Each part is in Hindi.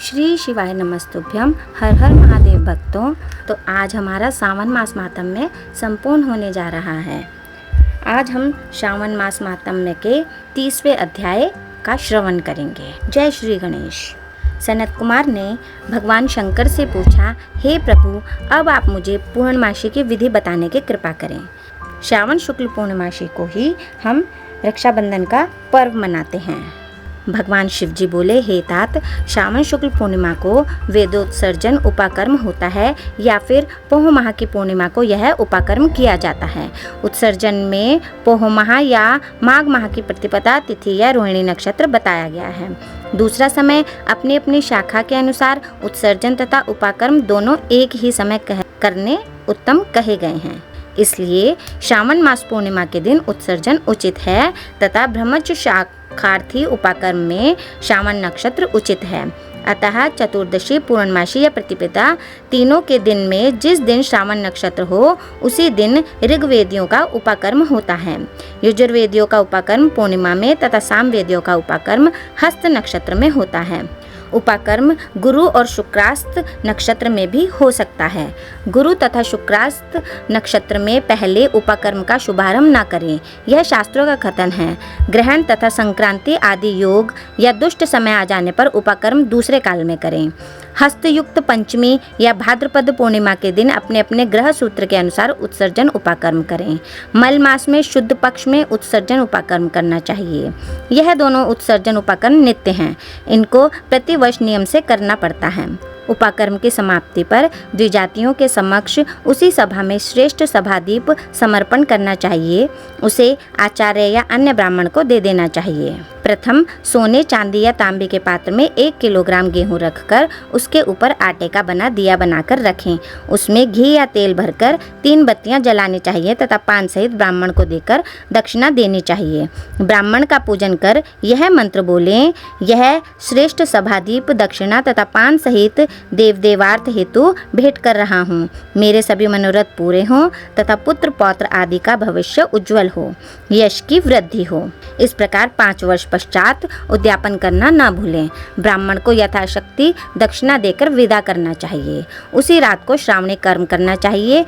श्री शिवाय नमस्तुभ्यम। हर हर महादेव भक्तों। तो आज हमारा सावन मास माहात्म्य संपूर्ण होने जा रहा है। आज हम श्रावण मास माहात्म्य के 30वें अध्याय का श्रवण करेंगे। जय श्री गणेश। सनत कुमार ने भगवान शंकर से पूछा, हे प्रभु, अब आप मुझे पूर्णमासी की विधि बताने की कृपा करें। श्रावण शुक्ल पूर्णमासी को ही हम रक्षाबंधन का पर्व मनाते हैं। भगवान शिव जी बोले, हे तात, श्रावण शुक्ल पूर्णिमा को वेदोत्सर्जन उपाकर्म होता है या फिर पोह माह की पूर्णिमा को यह उपाकर्म किया जाता है। उत्सर्जन में पोह माह या माघ माह की प्रतिपदा तिथि या रोहिणी नक्षत्र बताया गया है। दूसरा समय अपनी अपनी शाखा के अनुसार उत्सर्जन तथा उपाकर्म दोनों एक ही समय करने उत्तम कहे गए हैं। इसलिए श्रावण मास पूर्णिमा के दिन उत्सर्जन उचित है तथा ब्रह्मच शाखार्थी उपाकर्म में श्रावण नक्षत्र उचित है। अतः चतुर्दशी, पूर्णमासी या प्रतिपदा तीनों के दिन में जिस दिन श्रावण नक्षत्र हो उसी दिन ऋग्वेदियों का उपाकर्म होता है। यजुर्वेदियों का उपाकर्म पूर्णिमा में तथा सामवेदियों का उपाकर्म हस्त नक्षत्र में होता है। उपाकर्म गुरु और शुक्रास्त नक्षत्र में भी हो सकता है। गुरु तथा शुक्रास्त नक्षत्र में पहले उपाकर्म का शुभारंभ न करें, यह शास्त्रों का कथन है। ग्रहण तथा संक्रांति आदि योग या दुष्ट समय आ जाने पर उपाकर्म दूसरे काल में करें। हस्तयुक्त पंचमी या भाद्रपद पूर्णिमा के दिन अपने अपने ग्रह सूत्र के अनुसार उत्सर्जन उपाकर्म करें। मल मास में शुद्ध पक्ष में उत्सर्जन उपाकर्म करना चाहिए। यह दोनों उत्सर्जन उपाकर्म नित्य हैं। इनको प्रतिवर्ष नियम से करना पड़ता है। उपाकर्म की समाप्ति पर द्विजातियों के समक्ष उसी सभा में श्रेष्ठ सभादीप समर्पण करना चाहिए। उसे आचार्य या अन्य ब्राह्मण को दे देना चाहिए। प्रथम सोने, चांदी या तांबे के पात्र में 1 किलोग्राम गेहूं रखकर उसके ऊपर आटे का बना दिया बनाकर रखें। उसमें घी या तेल भरकर 3 बत्तियां जलानी चाहिए तथा पान सहित ब्राह्मण को देकर दक्षिणा देनी चाहिए। ब्राह्मण का पूजन कर यह मंत्र बोलें, यह श्रेष्ठ सभादीप दक्षिणा तथा पान सहित देव देवार्थ हेतु भेंट कर रहा हूँ। मेरे सभी मनोरथ पूरे हों तथा पुत्र पौत्र आदि का भविष्य उज्जवल हो, यश की वृद्धि हो। इस प्रकार 5 वर्ष पश्चात उद्यापन करना न भूलें। ब्राह्मण को यथाशक्ति दक्षिणा देकर विदा करना चाहिए। उसी रात को श्रावणी कर्म करना चाहिए।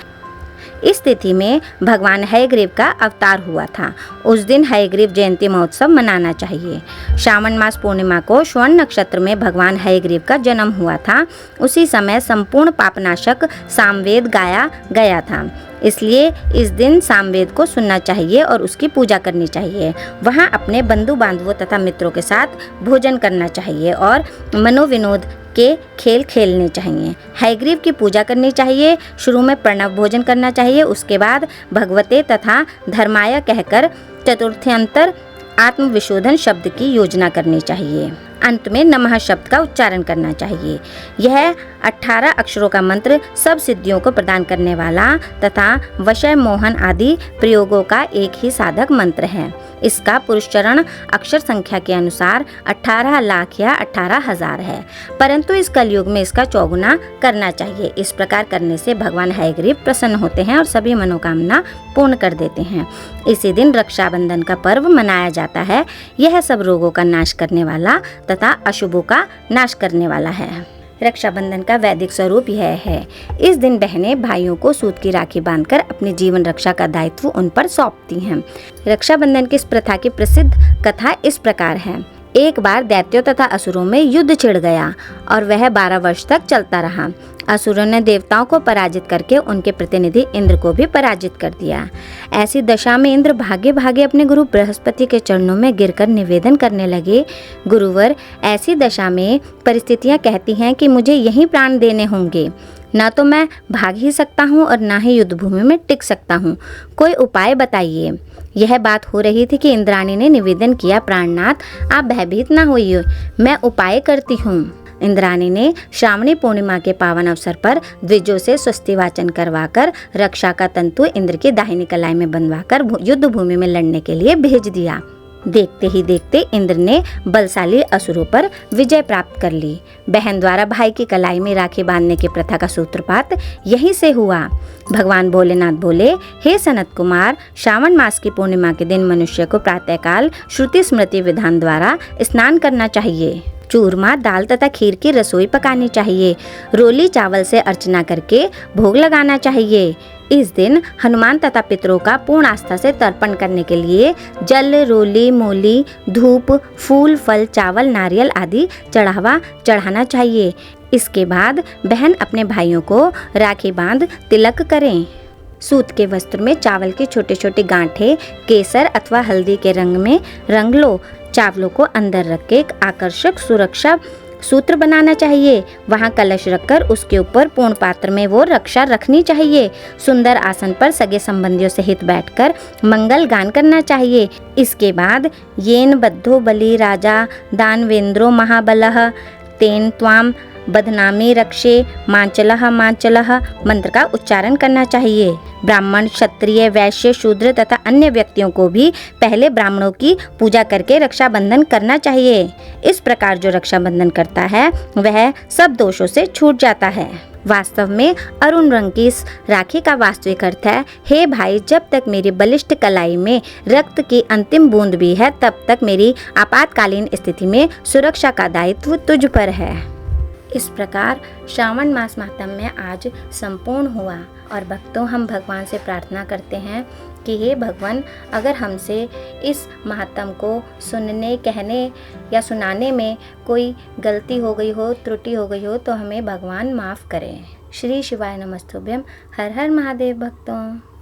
इस तिथि में भगवान हयग्रीव का अवतार हुआ था। उस दिन हयग्रीव जयंती महोत्सव मनाना चाहिए। श्रावण मास पूर्णिमा को श्रवण नक्षत्र में भगवान हयग्रीव का जन्म हुआ था। उसी समय संपूर्ण पापनाशक सामवेद गाया गया था। इसलिए इस दिन सामवेद को सुनना चाहिए और उसकी पूजा करनी चाहिए। वहाँ अपने बंधु बांधवों तथा मित्रों के साथ भोजन करना चाहिए और मनोविनोद के खेल खेलने चाहिए। हयग्रीव की पूजा करनी चाहिए। शुरू में प्रणव भोजन करना चाहिए। उसके बाद भगवते तथा धर्माय कहकर चतुर्थ्यंतर आत्मविशोधन शब्द की योजना करनी चाहिए। अंत में नमः शब्द का उच्चारण करना चाहिए। यह 18 अक्षरों का मंत्र सब सिद्धियों को प्रदान करने वाला तथा वशय, मोहन आदि प्रयोगों का एक ही साधक मंत्र है। इसका पुरुषचरण अक्षर संख्या के अनुसार 18 लाख या 18,000 है, परंतु इस कलयुग में इसका 4 गुना करना चाहिए। इस प्रकार करने से भगवान हयग्रीव प्रसन्न होते हैं और सभी मनोकामना पूर्ण कर देते हैं। इसी दिन रक्षाबंधन का पर्व मनाया जाता है। यह सब रोगों का नाश करने वाला तथा अशुभों का नाश करने वाला है। रक्षाबंधन का वैदिक स्वरूप यह है। इस दिन बहनें भाइयों को सूत की राखी बांधकर अपनी जीवन रक्षा का दायित्व उन पर सौंपती हैं। रक्षाबंधन की इस प्रथा की प्रसिद्ध कथा इस प्रकार है। एक बार दैत्यों तथा असुरों में युद्ध छिड़ गया और वह 12 वर्ष तक चलता रहा। असुरों ने देवताओं को पराजित करके उनके प्रतिनिधि इंद्र को भी पराजित कर दिया। ऐसी दशा में इंद्र भागे भागे अपने गुरु बृहस्पति के चरणों में गिरकर निवेदन करने लगे, गुरुवर, ऐसी दशा में परिस्थितियां कहती हैं कि मुझे यहीं प्राण देने होंगे। न तो मैं भाग ही सकता हूँ और न ही युद्ध भूमि में टिक सकता हूँ। कोई उपाय बताइए। यह बात हो रही थी कि इंद्राणी ने निवेदन किया, प्राणनाथ, आप भयभीत न होइए, मैं उपाय करती हूँ। इंद्राणी ने श्रावणी पूर्णिमा के पावन अवसर पर द्विजों से स्वस्ति वाचन करवाकर रक्षा का तंतु इंद्र की दाहिनी कलाई में बंधवाकर युद्ध भूमि में लड़ने के लिए भेज दिया। देखते ही देखते इंद्र ने बलशाली असुरों पर विजय प्राप्त कर ली। बहन द्वारा भाई की कलाई में राखी बांधने की प्रथा का सूत्रपात यहीं से हुआ। भगवान भोलेनाथ बोले, हे सनत कुमार, श्रावण मास की पूर्णिमा के दिन मनुष्य को प्रातःकाल श्रुति स्मृति विधान द्वारा स्नान करना चाहिए। चूरमा, दाल तथा खीर की रसोई पकानी चाहिए। रोली चावल से अर्चना करके भोग लगाना चाहिए। इस दिन हनुमान तथा पितरों का पूर्ण आस्था से तर्पण करने के लिए जल, रोली, मूली, धूप, फूल, फल, चावल, नारियल आदि चढ़ाना चाहिए। इसके बाद बहन अपने भाइयों को राखी बांध तिलक करें। सूत के वस्त्र में चावल के छोटे छोटे गांठे केसर अथवा हल्दी के रंग में रंग लो। चावलों को अंदर रख के एक आकर्षक सुरक्षा सूत्र बनाना चाहिए। वहाँ कलश रखकर उसके ऊपर पूर्ण पात्र में वो रक्षा रखनी चाहिए। सुंदर आसन पर सगे संबंधियों सहित बैठकर मंगल गान करना चाहिए। इसके बाद येन बद्धो बलि राजा दानवेंद्रो महाबलः तेन त्वाम बदनामी रक्षे मांचलः मांचलः मंत्र का उच्चारण करना चाहिए। ब्राह्मण, क्षत्रिय, वैश्य, शूद्र तथा अन्य व्यक्तियों को भी पहले ब्राह्मणों की पूजा करके रक्षाबंधन करना चाहिए। इस प्रकार जो रक्षाबंधन करता है वह सब दोषों से छूट जाता है। वास्तव में अरुण रंग की इस राखी का वास्तविक अर्थ है, हे भाई, जब तक मेरी बलिष्ठ कलाई में रक्त की अंतिम बूंद भी है तब तक मेरी आपातकालीन स्थिति में सुरक्षा का दायित्व तुझ पर है। इस प्रकार श्रावण मास माहात्म्य आज संपूर्ण हुआ और भक्तों हम भगवान से प्रार्थना करते हैं कि हे भगवान, अगर हमसे इस महात्म को सुनने, कहने या सुनाने में कोई गलती हो गई हो, त्रुटि हो गई हो तो हमें भगवान माफ़ करें। श्री शिवाय नमस्तुभ्यम। हर हर महादेव भक्तों।